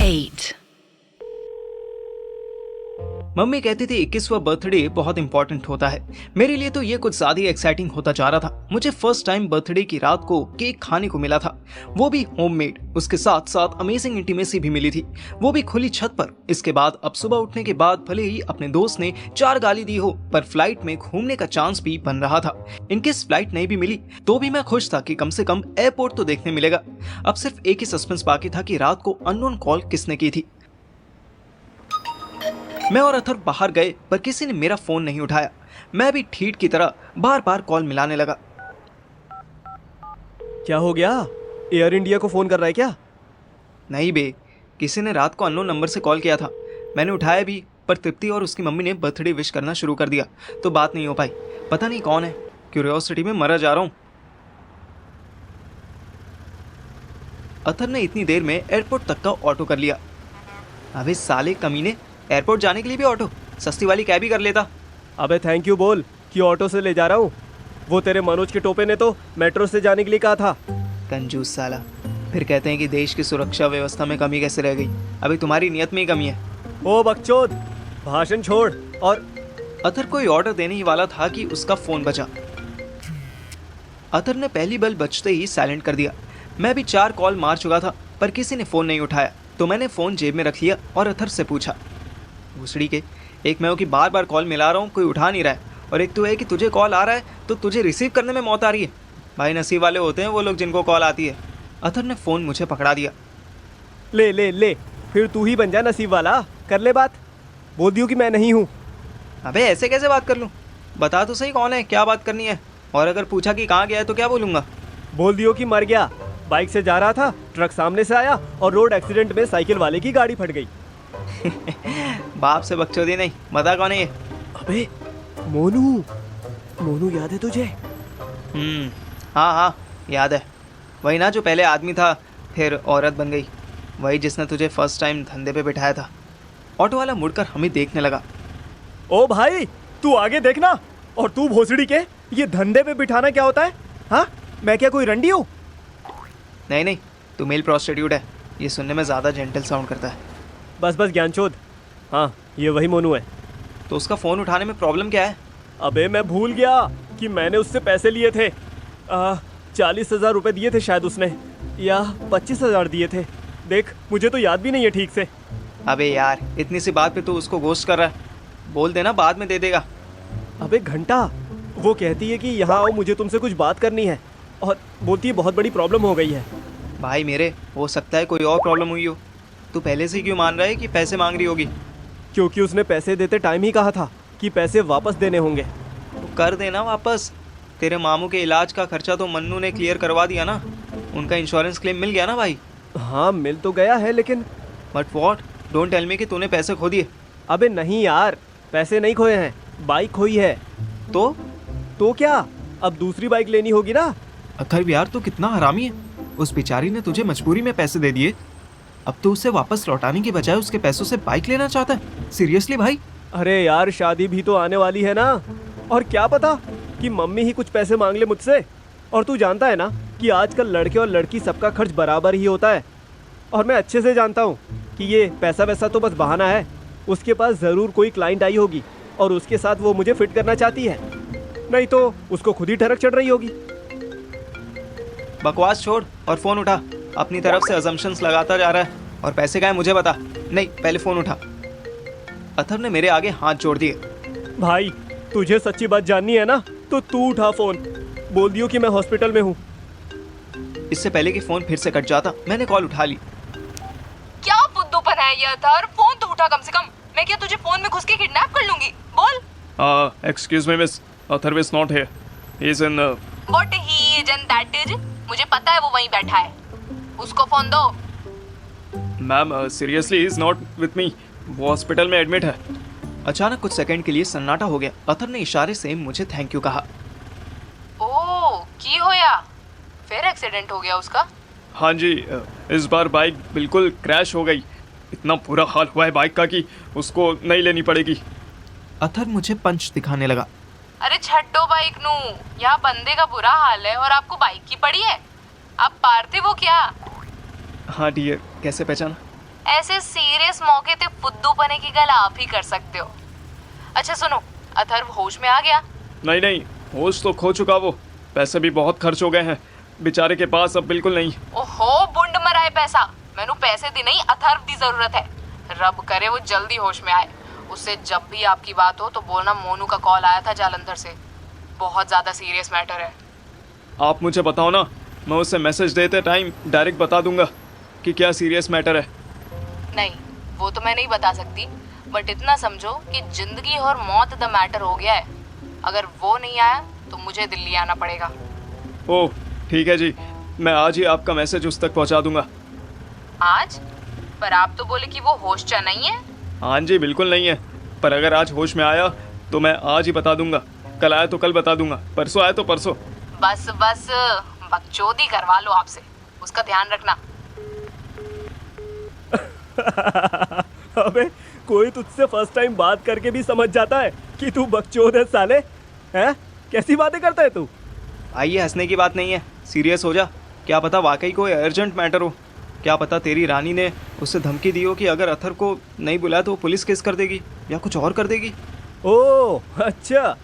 8. Mummy कहती थी 21वां birthday बहुत इंपॉर्टेंट होता है। मेरे लिए तो ये कुछ ज्यादा ही एक्साइटिंग होता जा रहा था। मुझे फर्स्ट टाइम बर्थडे की रात को केक खाने को मिला था, वो भी होममेड। उसके साथ साथ अमेजिंग इंटीमेसी भी मिली थी, वो भी खुली छत पर। इसके बाद अब सुबह उठने के बाद भले ही अपने दोस्त ने 4 गाली दी हो, पर फ्लाइट में घूमने का चांस भी बन रहा था। इनकेस फ्लाइट नहीं भी मिली तो भी मैं खुश था कि कम से कम एयरपोर्ट तो देखने मिलेगा। अब सिर्फ एक ही सस्पेंस बाकी था कि रात को अननोन कॉल किसने की थी। मैं और अथर बाहर गए पर किसी ने मेरा फोन नहीं उठाया। मैं भी ठीठ की तरह बार बार कॉल मिलाने लगा। क्या हो गया? एयर इंडिया को फोन कर रहा है क्या? नहीं बे, किसी ने रात को अननोन नंबर से कॉल किया था। मैंने उठाया भी, पर तृप्ति और उसकी मम्मी ने बर्थडे विश करना शुरू कर दिया तो बात नहीं हो पाई। पता नहीं कौन है, क्यूरियोसिटी में मरा जा रहा हूँ। अथर ने इतनी देर में एयरपोर्ट तक का ऑटो कर लिया। अबे साले कमीने, एयरपोर्ट जाने के लिए भी ऑटो? सस्ती वाली कैब ही कर लेता। अबे थैंक यू बोल कि ऑटो से ले जा रहा हूँ। वो तेरे मनोज के टोपे ने तो मेट्रो से जाने के लिए कहा था। कंजूस साला। फिर कहते हैं कि देश की सुरक्षा व्यवस्था में कमी कैसे रह गई। अभी तुम्हारी नियत में ही कमी है। ओ बकचोद, भाषण छोड़। और अथर कोई ऑर्डर देने ही वाला था कि उसका फोन बजा। अथर ने पहली बेल बजते ही साइलेंट कर दिया। मैं भी 4 कॉल मार चुका था पर किसी ने फोन नहीं उठाया, तो मैंने फोन जेब में रख लिया और अथर से पूछा, घुसड़ी के, एक मैं हूँ कि बार बार कॉल मिला रहा हूँ, कोई उठा नहीं रहा है, और एक तो है कि तुझे कॉल आ रहा है तो तुझे रिसीव करने में मौत आ रही है। भाई नसीब वाले होते हैं वो लोग जिनको कॉल आती है। अथर ने फ़ोन मुझे पकड़ा दिया। ले ले ले, फिर तू ही बन जा नसीब वाला। कर ले बात, बोल दियो कि मैं नहीं हूँ। अबे ऐसे कैसे बात कर लूँ? बता तो सही कौन है, क्या बात करनी है, और अगर पूछा कि कहाँ गया है तो क्या बोलूँगा? बोल दियो कि मर गया, बाइक से जा रहा था, ट्रक सामने से आया और रोड एक्सीडेंट में साइकिल वाले की गाड़ी फट गई। बाप से बकचोदी नहीं, बता कौन है ये? अबे मोनू, मोनू याद है तुझे? हाँ हाँ याद है। वही ना जो पहले आदमी था फिर औरत बन गई, वही जिसने तुझे फर्स्ट टाइम धंधे पे बिठाया था। ऑटो वाला मुड़कर हमें देखने लगा। ओ भाई तू आगे देखना, और तू भोसड़ी के, ये धंधे पे बिठाना क्या होता है? हाँ, मैं क्या कोई रंडी हूँ? नहीं नहीं, तू मेल प्रोस्टिट्यूट है, ये सुनने में ज़्यादा जेंटल साउंड करता है। बस बस ज्ञानचोद, हाँ ये वही मोनू है। तो उसका फ़ोन उठाने में प्रॉब्लम क्या है? अबे मैं भूल गया कि मैंने उससे पैसे लिए थे। 40,000 रुपये दिए थे शायद उसने, या 25,000 दिए थे। देख मुझे तो याद भी नहीं है ठीक से। अबे यार, इतनी सी बात पे तू उसको घोस्ट कर रहा है। बोल देना बाद में दे देगा। अबे घंटा, वो कहती है कि यहाँ आओ, मुझे तुमसे कुछ बात करनी है, और बोलती है बहुत बड़ी प्रॉब्लम हो गई है। भाई मेरे, हो सकता है कोई और प्रॉब्लम हुई हो। तू पहले से क्यों मान रहा है कि पैसे मांग रही होगी? क्योंकि उसने पैसे देते टाइम ही कहा था कि पैसे वापस देने होंगे। तो कर देना वापस। तेरे मामू के इलाज का खर्चा तो मन्नू ने क्लियर करवा दिया ना, उनका इंश्योरेंस क्लेम मिल गया ना भाई। हाँ मिल तो गया है, लेकिन but what? Don't tell me कि तूने पैसे खो दिए। अबे नहीं यार, पैसे नहीं खोए हैं, बाइक खोई है। तो क्या, अब दूसरी बाइक लेनी होगी ना। अथर्व यार, तू कितना हरामी है। उस बेचारी ने तुझे मजबूरी में पैसे दे दिए, अब तो उसे वापस लौटाने की बजाय उसके पैसों से बाइक लेना चाहता है? सीरियसली भाई? अरे यार शादी भी तो आने वाली है ना, और क्या पता कि मम्मी ही कुछ पैसे मांग ले मुझसे। और तू जानता है ना कि आजकल लड़के और लड़की सबका खर्च बराबर ही होता है, और मैं अच्छे से जानता हूँ कि ये पैसा वैसा तो बस बहाना है। उसके पास ज़रूर कोई क्लाइंट आई होगी और उसके साथ वो मुझे फिट करना चाहती है, नहीं तो उसको खुद ही ठरक चढ़ रही होगी। बकवास छोड़ और फ़ोन उठा। अपनी तरफ से अजम्पशंस लगाता जा रहा है। और पैसे का है मुझे बता। नहीं, पहले फ़ोन उठा। अथर्व ने मेरे आगे हाथ जोड़ दिए। भाई तुझे सच्ची बात जाननी है ना, तो तू उठा फ़ोन, बोल दियो कि मैं हॉस्पिटल में हूँ। इससे पहले कि फ़ोन फिर से कट जाता, मैंने कॉल उठा ली। क्या बुद्धूपन है ये अथर? फोन तो उठा कम से कम। मैं क्या तुझे फोन में घुस के किडनैप कर लूंगी? बोल। Excuse me, miss. Atharv is not here. He is in. What he is and that is? मुझे पता है वो वहीं बैठा है। उसको फोन दो। Ma'am, seriously, he is not with me. वो हॉस्पिटल में एडमिट है। अचानक कुछ सेकंड के लिए सन्नाटा हो गया। अथर्व ने इशारे से मुझे थैंक यू कहा। ओह, की होया? फिर एक्सीडेंट हो गया उसका? हाँ जी, इस बार बाइक बिल्कुल क्रैश हो गई। इतना बुरा हाल हुआ है बाइक का कि उसको नहीं लेनी पड़ेगी। अथर्व मुझे पंच दिखाने लगा। अरे छड्डो बाइक नू, यहाँ बंदे का बुरा हाल है और आपको बाइक की पड़ी है। आप पार्थिव हो क्या? हाँ डियर, कैसे पहचाना? ऐसे सीरियस मौके पे फुद्दू पने की गल आप ही कर सकते हो। अच्छा सुनो, अथर्व होश में आ गया? नहीं नहीं, होश तो खो चुका वो। पैसे भी बहुत खर्च हो गए हैं बेचारे के पास, अब बिल्कुल नहीं। ओहो, बुंड मराए पैसा। मैनू पैसे दी नहीं, अथर्व दी जरूरत है। रब करे वो जल्दी होश में आए। उससे जब भी आपकी बात हो तो बोलना मोनू का कॉल आया था जालंधर से। बहुत ज्यादा सीरियस मैटर है। आप मुझे बताओ ना, मैं उसे मैसेज देते टाइम डायरेक्ट बता दूंगा कि क्या सीरियस मैटर है। नहीं, वो तो मैं नहीं बता सकती, बट इतना समझो कि जिंदगी और मौत द मैटर हो गया है। अगर वो नहीं आया तो मुझे दिल्ली आना पड़ेगा। ओह ठीक है जी, मैं आज ही आपका मैसेज उस तक पहुंचा दूंगा। आज? पर आप तो बोले कि वो होश चा नहीं है। हाँ जी, बिल्कुल नहीं है, पर अगर आज होश में आया तो मैं आज ही बता दूंगा। कल आया तो कल बता दूंगा, परसों आया तो परसों। बस बस, बकचोदी करवा लो आपसे, उसका ध्यान रखना। अबे कोई तुझसे फर्स्ट टाइम बात करके भी समझ जाता है कि तू बकचोद है साले। हैं? कैसी बातें करता है तू? भाई ये हंसने की बात नहीं है, सीरियस हो जा। क्या पता वाकई कोई अर्जेंट मैटर हो। क्या पता तेरी रानी ने उससे धमकी दी हो कि अगर अथर को नहीं बुलाया तो वो पुलिस केस कर देगी या कुछ और कर देगी। ओह अच्छा,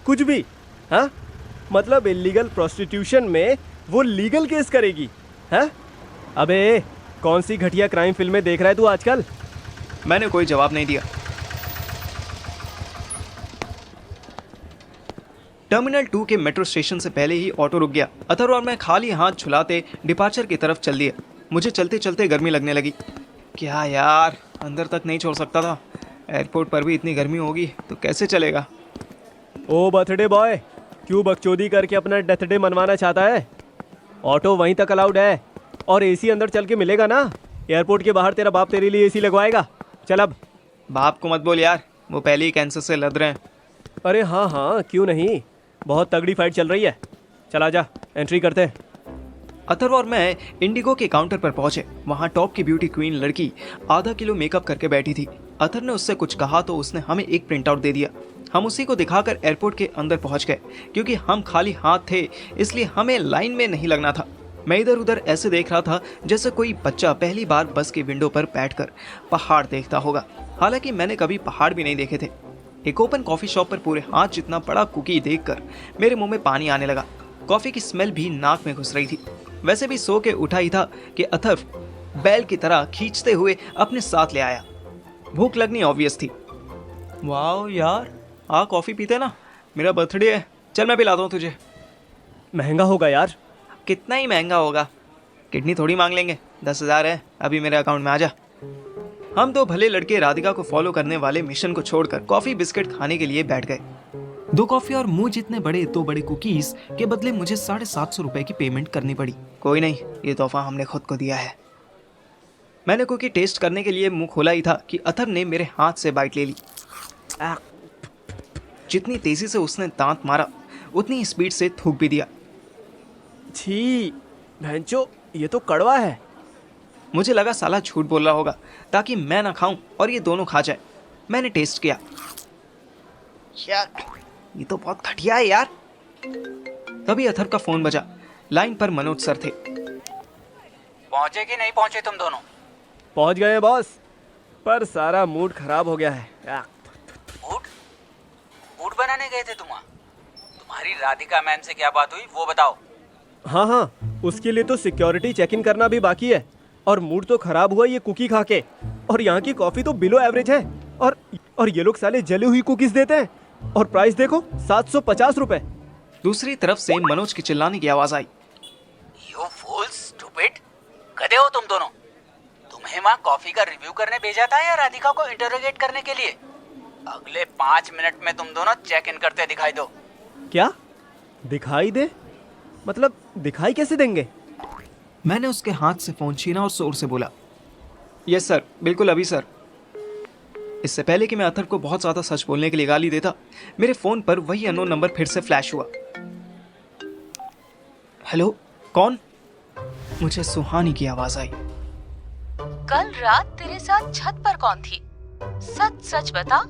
कुछ भी? हाँ, मतलब इलीगल प्रोस्टिट्यूशन में वो लीगल केस करेगी? हैं? अबे कौन सी घटिया क्राइम फिल्में देख रहा है तू आजकल? मैंने कोई जवाब नहीं दिया। टर्मिनल 2 के मेट्रो स्टेशन से पहले ही ऑटो रुक गया। अथर और मैं खाली हाथ झुलाते डिपार्चर की तरफ चल दिए। मुझे चलते चलते गर्मी लगने लगी। क्या यार, अंदर तक नहीं छोड़ सकता था। एयरपोर्ट पर भी इतनी गर्मी होगी तो कैसे चलेगा। ओ बर्थडे बॉय, क्यों बकचोदी करके अपना डेथ डे मनवाना चाहता है? ऑटो वहीं तक अलाउड है और एसी अंदर चल के मिलेगा ना। एयरपोर्ट के बाहर तेरा बाप तेरे लिए एसी लगवाएगा। चल अब। बाप को मत बोल यार, वो पहले ही कैंसर से लड़ रहे हैं। अरे हाँ हाँ, क्यों नहीं, बहुत तगड़ी फाइट चल रही है। चल आजा, एंट्री करते हैं। अथर्व और मैं इंडिगो के काउंटर पर पहुंचे। वहां टॉप की ब्यूटी क्वीन लड़की आधा किलो मेकअप करके बैठी थी। अथर ने उससे कुछ कहा तो उसने हमें एक प्रिंट आउट दे दिया। हम उसी को दिखाकर एयरपोर्ट के अंदर पहुंच गए। क्योंकि हम खाली हाथ थे इसलिए हमें लाइन में नहीं लगना था। मैं इधर उधर ऐसे देख रहा था जैसे कोई बच्चा पहली बार बस के विंडो पर बैठकर पहाड़ देखता होगा। हालांकि मैंने कभी पहाड़ भी नहीं देखे थे। एक ओपन कॉफी शॉप पर पूरे हाथ जितना बड़ा कुकी देखकर मेरे मुंह में पानी आने लगा। कॉफी की स्मेल भी नाक में घुस रही थी। वैसे भी सो के उठा ही था कि अथर्व बैल की तरह खींचते हुए अपने साथ ले आया। भूख लगनी ऑब्वियस थी। वाह यार, आ कॉफी पीते ना, मेरा बर्थडे है, चल मैं पिलाता हूँ तुझे। महंगा होगा यार। कितना ही महंगा होगा, किडनी थोड़ी मांग लेंगे। 10,000 है, अभी मेरे अकाउंट में आ जा। हम दो भले लड़के राधिका को फॉलो करने वाले मिशन को छोड़कर कॉफी बिस्किट खाने के लिए बैठ गए। 2 कॉफी और मुंह जितने बड़े 2 बड़े कुकीज के बदले मुझे 750 रुपए की पेमेंट करनी पड़ी। कोई नहीं, ये तोहफा हमने खुद को दिया है। मैंने कुकी टेस्ट करने के लिए मुंह खोला ही था कि अथर ने मेरे हाथ से बाइट ले ली। जितनी तेजी से उसने दांत मारा उतनी ही स्पीड से थूक भी दिया। छी भैंचो, ये तो कड़वा है। मुझे लगा साला झूठ बोल रहा होगा ताकि मैं ना खाऊं और ये दोनों खा जाए। मैंने टेस्ट किया, ये तो बहुत घटिया है यार। तभी अथर का फोन बजा। लाइन पर मनोज सर थे। पहुंचे कि नहीं पहुंचे तुम दोनों? पहुंच गए बॉस, पर सारा मूड खराब हो गया है। मूड मूड बनाने गए थे तुम्हारी राधिका मैम से क्या बात हुई वो बताओ। हाँ हाँ, उसके लिए तो सिक्योरिटी चेक इन करना भी बाकी है। और मूड तो खराब हुआ ये कुकी खा के। और यहाँ की कॉफी तो बिलो एवरेज है। और ये लोग साले जली हुई कुकीज देते हैं। और प्राइस देखो, 750 रुपए। दूसरी तरफ से मनोज की चिल्लाने की आवाज आई। यू फूल्स, स्टूपिड, गधे हो तुम दोनों। तुम्हें वहाँ कॉफी का रिव्यू करने भेजा था या राधिका को इंटरोगेट करने के लिए? अगले 5 मिनट में तुम दोनों चेक इन करते दिखाई दो। क्या दिखाई दे? मतलब दिखाई कैसे देंगे? मैंने उसके हाथ से फोन छीना और जोर से बोला, यस सर, बिल्कुल अभी सर। इससे पहले कि मैं अथर को बहुत ज्यादा सच बोलने के लिए गाली देता, मेरे फोन पर वही अननोन नंबर फिर से फ्लैश हुआ। हेलो, कौन? मुझे सुहानी की आवाज आई। कल रात तेरे साथ छत पर कौन थी? सच सच बता।